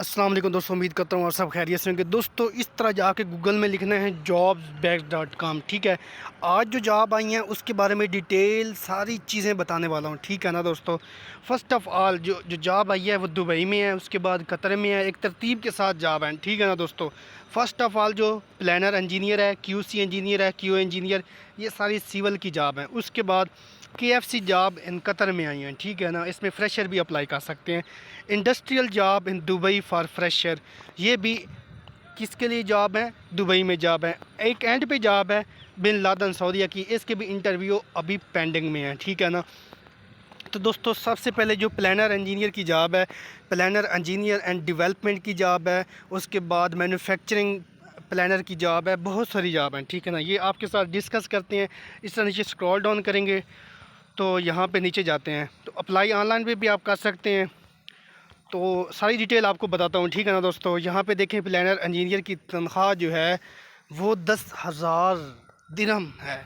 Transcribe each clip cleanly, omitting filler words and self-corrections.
अस्सलाम वालेकुम दोस्तों, उम्मीद करता हूँ और सब खैरियत से होंगे। दोस्तों इस तरह जाके गूगल में लिखना है jobsbacks.com। ठीक है, आज जो जॉब आई हैं उसके बारे में डिटेल सारी चीज़ें बताने वाला हूँ। ठीक है ना दोस्तों। फ़र्स्ट ऑफ़ ऑल जो जॉब आई है वो दुबई में है, उसके बाद कतर में है। एक तरतीब के साथ जॉब है, ठीक है ना दोस्तों। फ़र्स्ट ऑफ़ ऑल जो प्लानर इंजीनियर है, QC इंजीनियर है, QA इंजीनियर, ये सारी सिविल की जॉब है। उसके बाद KFC जॉब इन कतर में आई हैं, ठीक है ना। इसमें फ्रेशर भी अप्लाई कर सकते हैं। Industrial job in Dubai for fresher, ये भी किसके लिए जॉब है? दुबई में जॉब है। एक एंड पे जॉब है बिन लादन सऊदीया की, इसके भी इंटरव्यू अभी पेंडिंग में है, ठीक है ना। तो दोस्तों सबसे पहले जो प्लानर इंजीनियर की जॉब है, प्लानर इंजीनियर एंड डेवलपमेंट की जॉब है। उसके बाद मैन्युफैक्चरिंग प्लानर की जॉब है। बहुत सारी जॉब हैं, ठीक है ना। ये आपके साथ डिस्कस करते हैं। इस तरह नीचे स्क्रॉल डाउन करेंगे तो यहाँ पे नीचे जाते हैं तो अप्लाई ऑनलाइन पे भी आप कर सकते हैं। तो सारी डिटेल आपको बताता हूँ, ठीक है ना दोस्तों। यहाँ पे देखें, प्लानर इंजीनियर की तनख्वाह जो है वो 10,000 दिरहम है,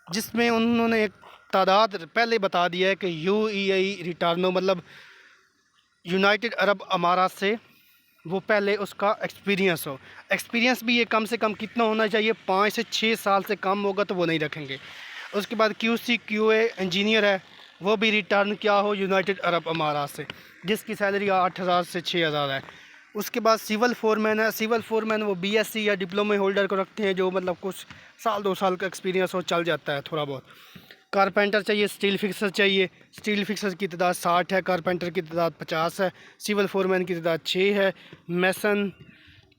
जिसमें उन्होंने एक तादाद पहले बता दिया है कि UAE रिटर्नो, मतलब यूनाइटेड अरब अमारात से वो पहले उसका एक्सपीरियंस हो। एक्सपीरियंस भी ये कम से कम कितना होना चाहिए? 5 से 6 साल से कम होगा तो वो नहीं रखेंगे। उसके बाद QC QA इंजीनियर है, वो भी रिटर्न क्या हो यूनाइटेड अरब अमारात से, जिसकी सैलरी 8,000 से 6,000 है। उसके बाद सिविल फोरमैन है। सिविल फोरमैन वो BSc या डिप्लोमा होल्डर को रखते हैं, जो मतलब कुछ साल 2 साल का एक्सपीरियंस हो, चल जाता है थोड़ा बहुत। कारपेंटर चाहिए, स्टील फिक्सर चाहिए। स्टील फिक्सर की तादाद 60 है, कारपेंटर की तादाद 50 है, सिविल फोरमैन की तादाद 6 है। मैसन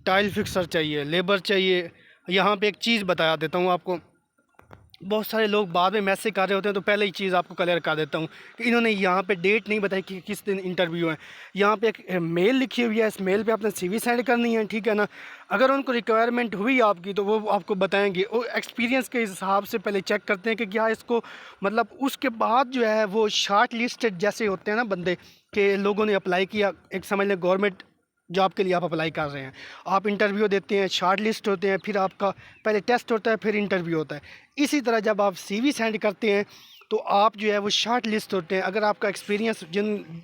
टाइल फिक्सर चाहिए, लेबर चाहिए। यहाँ पे एक चीज़ बता देता हूँ आपको, बहुत सारे लोग बाद में मैसेज कर रहे होते हैं, तो पहले ही चीज़ आपको क्लियर कर देता हूँ कि इन्होंने यहाँ पे डेट नहीं बताई कि किस दिन इंटरव्यू है। यहाँ पे एक मेल लिखी हुई है, इस मेल पे आपने CV सेंड करनी है, ठीक है ना। अगर उनको रिक्वायरमेंट हुई आपकी तो वो आपको बताएंगे। वो एक्सपीरियंस के हिसाब से पहले चेक करते हैं कि क्या इसको, मतलब उसके बाद जो है वो शॉर्ट लिस्टेड जैसे होते हैं ना बंदे, के लोगों ने अप्लाई किया, एक समझ लें गवर्नमेंट जॉब के लिए आप अप्लाई कर रहे हैं। आप इंटरव्यू देते हैं, शॉर्ट लिस्ट होते हैं, फिर आपका पहले टेस्ट होता है, फिर इंटरव्यू होता है। इसी तरह जब आप CV सेंड करते हैं तो आप जो है वो शॉर्ट लिस्ट होते हैं। अगर आपका एक्सपीरियंस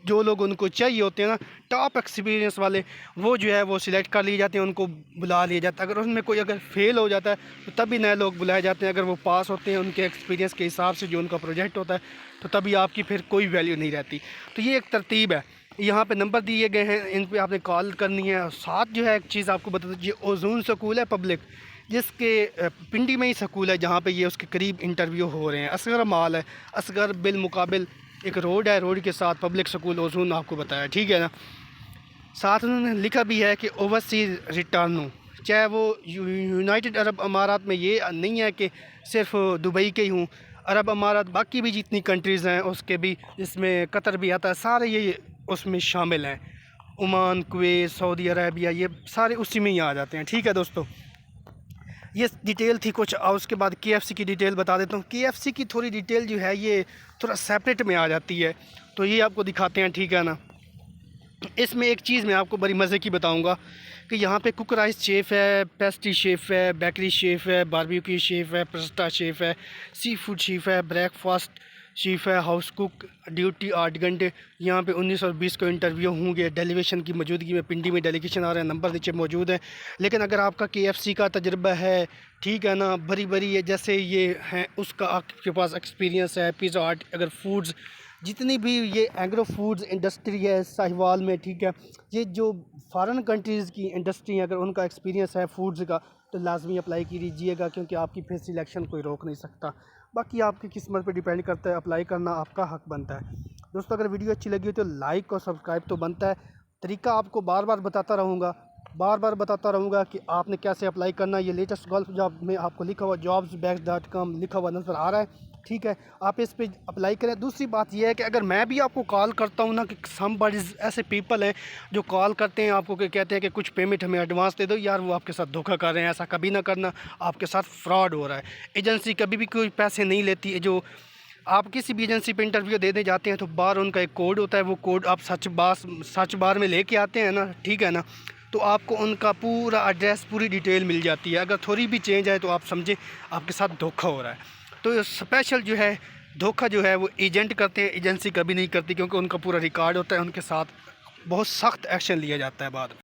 जो लोग उनको चाहिए होते हैं ना, टॉप एक्सपीरियंस वाले, वो जो है वो सिलेक्ट कर लिए जाते हैं, उनको बुला लिया जाता है। अगर उसमें कोई अगर फेल हो जाता है तो तभी नए लोग बुलाए जाते हैं। अगर वो पास होते हैं उनके एक्सपीरियंस के हिसाब से जो उनका प्रोजेक्ट होता है, तो तभी आपकी फिर कोई वैल्यू नहीं रहती। तो ये एक तरतीब है। यहाँ पे नंबर दिए गए हैं, इन पे आपने कॉल करनी है। साथ जो है एक चीज़ आपको बता दीजिए, ओजोन स्कूल है पब्लिक, जिसके पिंडी में ही स्कूल है, जहाँ पे ये उसके करीब इंटरव्यू हो रहे हैं। असगर माल है, असगर बिल मुकाबिल एक रोड है, रोड के साथ पब्लिक स्कूल ओजोन आपको बताया, ठीक है ना। साथ उन्होंने लिखा भी है कि ओवरसीज़ रिटर्नो, चाहे वो यूनाइटेड अरब अमारात में ये नहीं है कि सिर्फ दुबई के ही हूँ, अरब अमारात बाकी भी जितनी कंट्रीज़ हैं उसके भी, जिसमें कतर भी आता है, सारे ये उसमें शामिल हैं। ओमान, कुवैत, सऊदी अरेबिया, ये सारे उसी में ही आ जाते हैं, ठीक है दोस्तों। ये डिटेल थी कुछ। और उसके बाद KFC की डिटेल बता देता हूँ। KFC की थोड़ी डिटेल जो है ये थोड़ा सेपरेट में आ जाती है, तो ये आपको दिखाते हैं, ठीक है ना। इसमें एक चीज़ मैं आपको बड़ी मज़े की बताऊंगा कि यहाँ पे कुक राइस शेफ़ है, पेस्ट्री शेफ़ है, बेकरी शेफ़ है, बारबेक्यू शेफ़ है, पास्ता शेफ़ है, सी फूड शेफ़ है, ब्रेकफास्ट शेफ़ है, हाउस कुक, ड्यूटी 8 घंटे। यहाँ पे 19 और 20 को इंटरव्यू होंगे। डेलीगेशन की मौजूदगी में पिंडी में डेलीगेशन आ रहे हैं, नंबर नीचे मौजूद है। लेकिन अगर आपका KFC का तजुर्बा है, ठीक है ना, बड़ी बड़ी है जैसे ये हैं, उसका आपके पास एक्सपीरियंस है, पिज़्ज़ा हट, अगर फूड्स जितनी भी ये एग्रो फूड्स इंडस्ट्री है साहिवाल में, ठीक है, ये जो फॉरेन कंट्रीज़ की इंडस्ट्री है, अगर उनका एक्सपीरियंस है फूड्स का तो लाजमी अप्लाई कीजिएगा, क्योंकि आपकी फिर सिलेक्शन कोई रोक नहीं सकता। बाकी आपकी किस्मत पे डिपेंड करता है, अप्लाई करना आपका हक बनता है। दोस्तों अगर वीडियो अच्छी लगी हो तो लाइक और सब्सक्राइब तो बनता है। तरीका आपको बार बार बताता रहूँगा कि आपने कैसे अप्लाई करना। ये लेटेस्ट गल्फ जॉब में आपको लिखा हुआ jobsbacks.com लिखा हुआ नज़र आ रहा है, ठीक है, आप इस पे अप्लाई करें। दूसरी बात यह है कि अगर मैं भी आपको कॉल करता हूँ ना, कि सम बडीज़ ऐसे पीपल हैं जो कॉल करते हैं आपको कि कहते हैं कि कुछ पेमेंट हमें एडवांस दे दो, यार वो आपके साथ धोखा कर रहे हैं। ऐसा कभी ना करना, आपके साथ फ्रॉड हो रहा है। एजेंसी कभी भी कोई पैसे नहीं लेती है। जो आप किसी भी एजेंसी पे इंटरव्यू देने जाते हैं तो बाहर उनका एक कोड होता है, वो कोड आप सच बार में लेके आते हैं ना, ठीक है ना, तो आपको उनका पूरा एड्रेस, पूरी डिटेल मिल जाती है। अगर थोड़ी भी चेंज आए तो आप समझें आपके साथ धोखा हो रहा है। तो स्पेशल जो है धोखा जो है वो एजेंट करते हैं, एजेंसी कभी नहीं करती, क्योंकि उनका पूरा रिकॉर्ड होता है उनके साथ। बहुत सख्त एक्शन लिया जाता है बाद में।